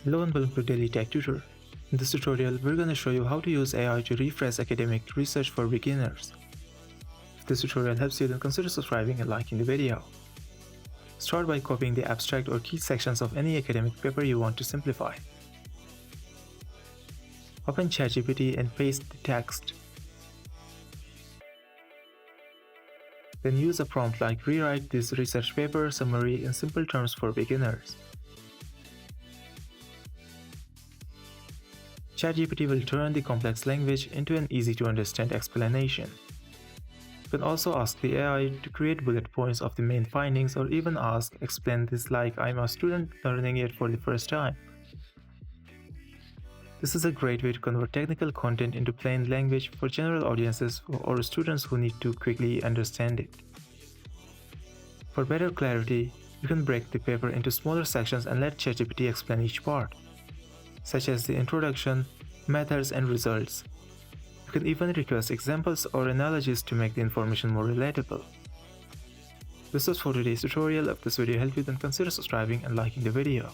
Hello and welcome to Daily Tech Tutor. In this tutorial, we're going to show you how to use AI to rephrase academic research for beginners. If this tutorial helps you, then consider subscribing and liking the video. Start by copying the abstract or key sections of any academic paper you want to simplify. Open ChatGPT and paste the text. Then use a prompt like "Rewrite this research paper summary in simple terms for beginners." ChatGPT will turn the complex language into an easy-to-understand explanation. You can also ask the AI to create bullet points of the main findings, or even ask, "Explain this like I'm a student learning it for the first time." This is a great way to convert technical content into plain language for general audiences or students who need to quickly understand it. For better clarity, you can break the paper into smaller sections and let ChatGPT explain each part, such as the introduction, methods, and results. You can even request examples or analogies to make the information more relatable. This was for today's tutorial. If this video helped you, then consider subscribing and liking the video.